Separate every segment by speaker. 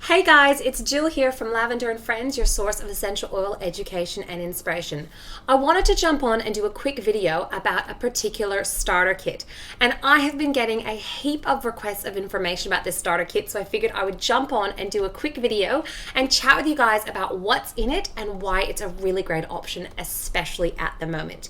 Speaker 1: Hey guys, it's Jill here from Lavender and Friends, your source of essential oil education and inspiration. I wanted to jump on and do a quick video about a particular starter kit. And I have been getting a heap of requests of information about this starter kit, so I figured I would jump on and do a quick video and chat with you guys about what's in it and why it's a really great option, especially at the moment.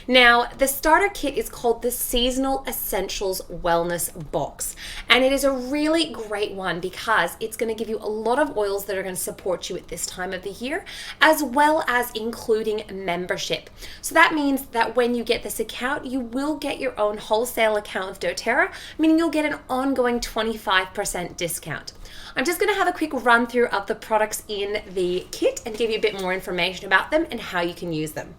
Speaker 1: Now, the starter kit is called the Seasonal Essentials Wellness Box, and it is a really great one because it's going to give you a lot of oils that are going to support you at this time of the year, as well as including membership. So that means that when you get this account, you will get your own wholesale account with doTERRA, meaning you'll get an ongoing 25% discount. I'm just going to have a quick run through of the products in the kit and give you a bit more information about them and how you can use them.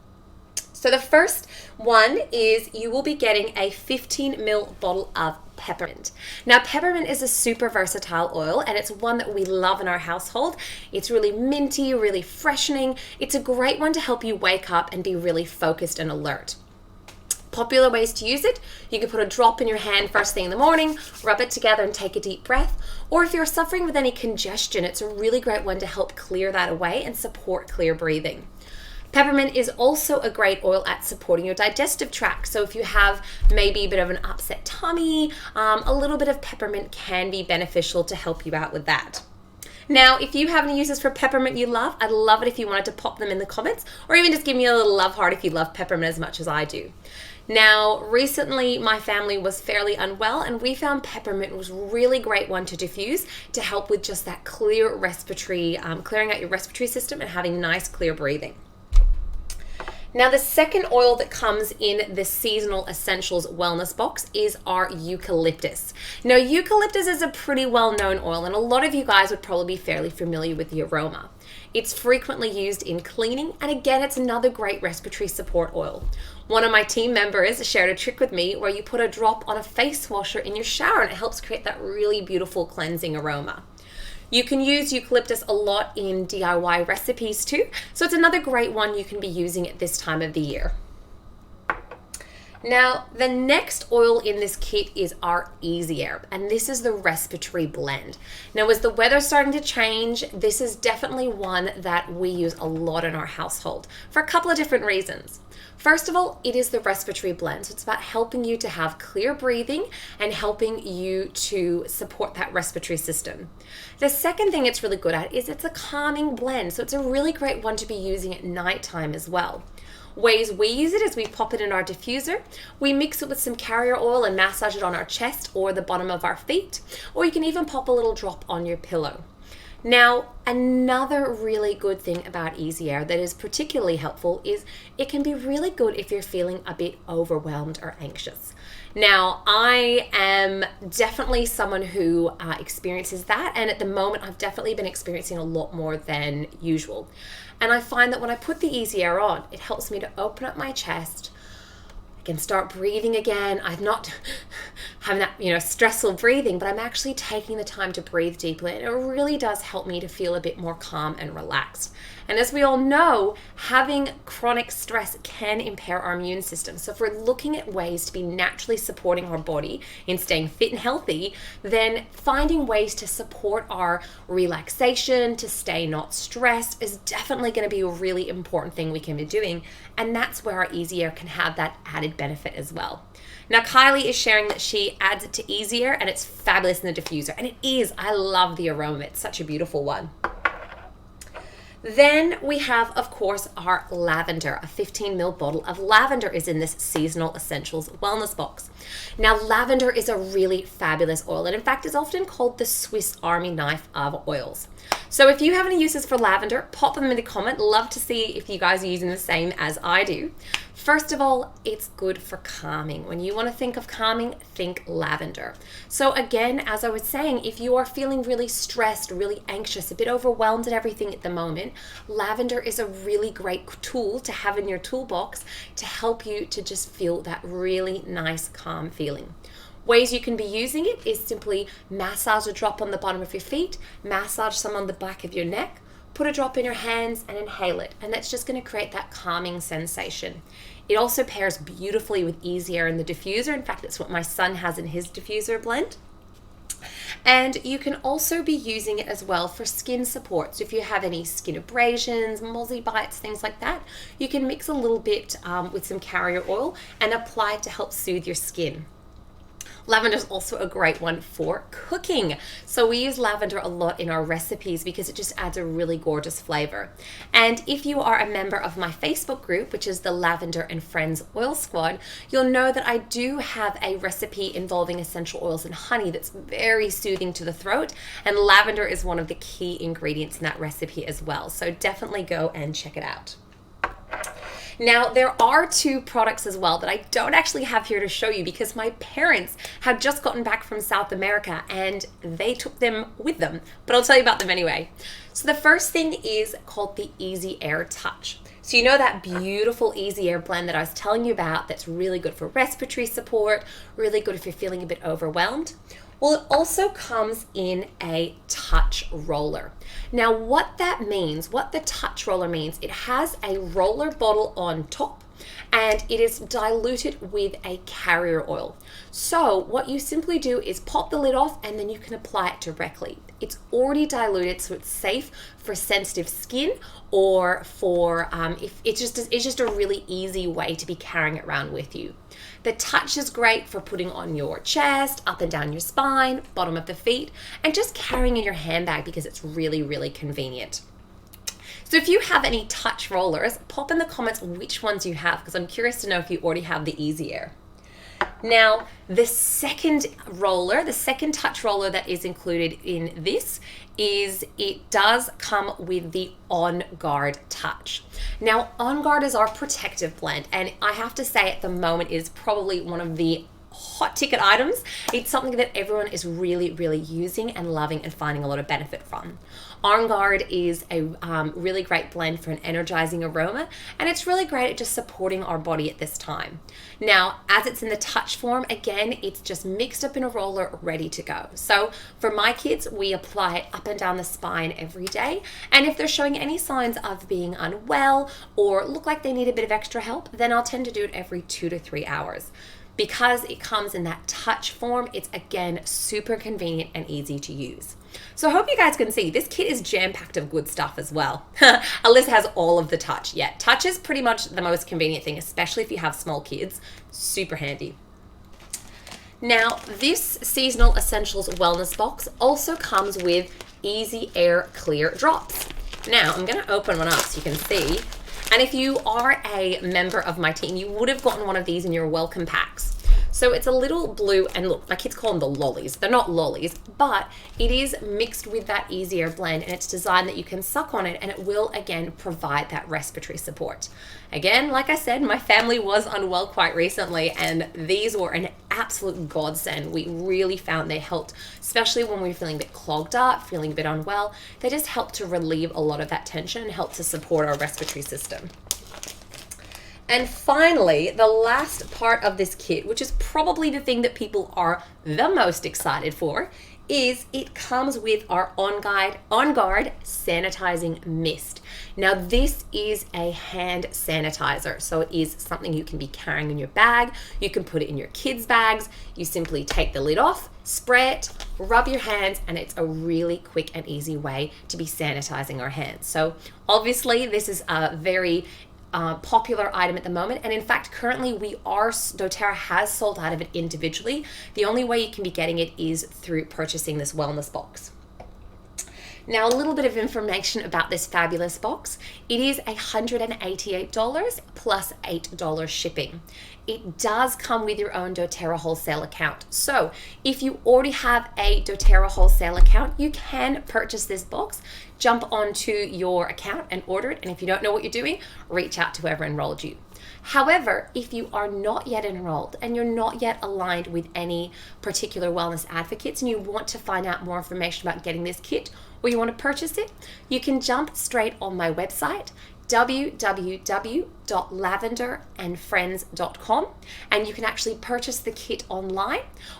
Speaker 1: So the first one is you will be getting a 15 ml bottle of peppermint. Now, peppermint is a super versatile oil and it's one that we love in our household. It's really minty, really freshening. It's a great one to help you wake up and be really focused and alert. Popular ways to use it: you can put a drop in your hand first thing in the morning, rub it together and take a deep breath. Or if you're suffering with any congestion, it's a really great one to help clear that away and support clear breathing. Peppermint is also a great oil at supporting your digestive tract. So if you have maybe a bit of an upset tummy, a little bit of peppermint can be beneficial to help you out with that. Now, if you have any uses for peppermint you love, I'd love it if you wanted to pop them in the comments, or even just give me a little love heart if you love peppermint as much as I do. Now, recently my family was fairly unwell and we found peppermint was a really great one to diffuse to help with just that clear respiratory, clearing out your respiratory system and having nice clear breathing. Now, the second oil that comes in the Seasonal Essentials Wellness Box is our eucalyptus. Now, eucalyptus is a pretty well-known oil, and a lot of you guys would probably be fairly familiar with the aroma. It's frequently used in cleaning, and again, it's another great respiratory support oil. One of my team members shared a trick with me where you put a drop on a face washer in your shower, and it helps create that really beautiful cleansing aroma. You can use eucalyptus a lot in DIY recipes too, so it's another great one you can be using at this time of the year. Now, the next oil in this kit is our Easy Air, and this is the respiratory blend. Now, as the weather's starting to change, this is definitely one that we use a lot in our household for a couple of different reasons. First of all, it is the respiratory blend, so it's about helping you to have clear breathing and helping you to support that respiratory system. The second thing it's really good at is it's a calming blend, so it's a really great one to be using at nighttime as well. Ways we use it is we pop it in our diffuser, we mix it with some carrier oil and massage it on our chest or the bottom of our feet, or you can even pop a little drop on your pillow. Now, another really good thing about Easy Air that is particularly helpful is it can be really good if you're feeling a bit overwhelmed or anxious. Now, I am definitely someone who experiences that, and at the moment I've definitely been experiencing a lot more than usual. And I find that when I put the Easy Air on, it helps me to open up my chest. I can start breathing again. I'm not having that, stressful breathing, but I'm actually taking the time to breathe deeply. And it really does help me to feel a bit more calm and relaxed. And as we all know, having chronic stress can impair our immune system. So if we're looking at ways to be naturally supporting our body in staying fit and healthy, then finding ways to support our relaxation, to stay not stressed, is definitely going to be a really important thing we can be doing. And that's where our Easy Air can have that added benefit as well. Now, Kylie is sharing that she adds it to Easy Air and it's fabulous in the diffuser. And it is. I love the aroma. It's such a beautiful one. Then we have, of course, our lavender. A 15 ml bottle of lavender is in this Seasonal Essentials Wellness Box. Now, lavender is a really fabulous oil, and in fact is often called the Swiss Army knife of oils. So if you have any uses for lavender, pop them in the comment. Love to see if you guys are using the same as I do. First of all, it's good for calming. When you want to think of calming, think lavender. So again, as I was saying, if you are feeling really stressed, really anxious, a bit overwhelmed at everything at the moment, lavender is a really great tool to have in your toolbox to help you to just feel that really nice, calm feeling. Ways you can be using it is simply massage a drop on the bottom of your feet, massage some on the back of your neck, put a drop in your hands and inhale it, and that's just going to create that calming sensation. It also pairs beautifully with Easy Air in the diffuser. In fact, it's what my son has in his diffuser blend. And you can also be using it as well for skin support. So if you have any skin abrasions, mozzie bites, things like that, you can mix a little bit with some carrier oil and apply it to help soothe your skin. Lavender is also a great one for cooking. So we use lavender a lot in our recipes because it just adds a really gorgeous flavor. And if you are a member of my Facebook group, which is the Lavender and Friends Oil Squad, you'll know that I do have a recipe involving essential oils and honey that's very soothing to the throat. And lavender is one of the key ingredients in that recipe as well. So definitely go and check it out. Now, there are two products as well that I don't actually have here to show you because my parents have just gotten back from South America and they took them with them, but I'll tell you about them anyway. So the first thing is called the Easy Air Touch. So you know that beautiful Easy Air blend that I was telling you about that's really good for respiratory support, really good if you're feeling a bit overwhelmed? Well, it also comes in a touch roller. Now, what that means, what the touch roller means, it has a roller bottle on top and it is diluted with a carrier oil. So what you simply do is pop the lid off and then you can apply it directly. It's already diluted, so it's safe for sensitive skin or for if it's just a really easy way to be carrying it around with you. The touch is great for putting on your chest, up and down your spine, bottom of the feet, and just carrying in your handbag because it's really, really convenient. So if you have any touch rollers, pop in the comments which ones you have because I'm curious to know if you already have the Easy Air. Now, the second roller, the second touch roller that is included in this is it does come with the On Guard Touch. Now, On Guard is our protective blend, and I have to say at the moment is probably one of the hot ticket items. It's something that everyone is really, really using and loving and finding a lot of benefit from. On Guard is a really great blend for an energizing aroma, and it's really great at just supporting our body at this time. Now, as it's in the touch form, again, it's just mixed up in a roller, ready to go. So for my kids, we apply it up and down the spine every day, and if they're showing any signs of being unwell or look like they need a bit of extra help, then I'll tend to do it every 2 to 3 hours. Because it comes in that touch form, it's again super convenient and easy to use. So I hope you guys can see this kit is jam-packed of good stuff as well. Alyssa has all of the touch. Yeah, touch is pretty much the most convenient thing, especially if you have small kids. Super handy. Now, this seasonal essentials wellness box also comes with Easy Air Clear Drops. Now, I'm going to open one up so you can see. And if you are a member of my team, you would have gotten one of these in your welcome packs. So it's a little blue, and look, my kids call them the lollies. They're not lollies, but it is mixed with that Easy Air blend, and it's designed that you can suck on it, and it will, again, provide that respiratory support. Again, like I said, my family was unwell quite recently, and these were an absolute godsend. We really found they helped, especially when we were feeling a bit clogged up, feeling a bit unwell. They just helped to relieve a lot of that tension and help to support our respiratory system. And finally, the last part of this kit, which is probably the thing that people are the most excited for, is it comes with our On Guard Sanitizing Mist. Now, this is a hand sanitizer, so it is something you can be carrying in your bag. You can put it in your kids' bags. You simply take the lid off, spray it, rub your hands, and it's a really quick and easy way to be sanitizing our hands. So obviously, this is a very popular item at the moment, and in fact currently doTERRA has sold out of it individually. The only way you can be getting it is through purchasing this wellness box. Now, a little bit of information about this fabulous box. It is $188 plus $8 shipping. It does come with your own doTERRA wholesale account. So if you already have a doTERRA wholesale account, you can purchase this box, jump onto your account and order it. And if you don't know what you're doing, reach out to whoever enrolled you. However, if you are not yet enrolled and you're not yet aligned with any particular wellness advocates and you want to find out more information about getting this kit or you want to purchase it, you can jump straight on my website, www.lavenderandfriends.com, and you can actually purchase the kit online.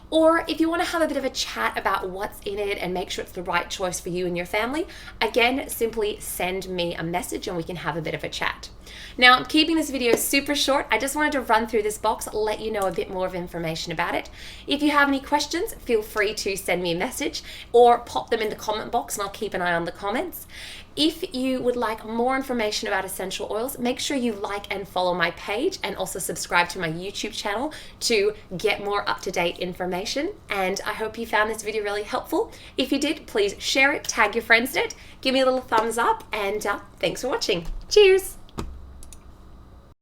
Speaker 1: Or if you want to have a bit of a chat about what's in it and make sure it's the right choice for you and your family, again, simply send me a message and we can have a bit of a chat. Now, I'm keeping this video super short. I just wanted to run through this box, let you know a bit more of information about it. If you have any questions, feel free to send me a message or pop them in the comment box and I'll keep an eye on the comments. If you would like more information about essential oils, make sure you like and follow my page and also subscribe to my YouTube channel to get more up-to-date information. And I hope you found this video really helpful. If you did, please share it, tag your friends in it, give me a little thumbs up, and thanks for watching. Cheers!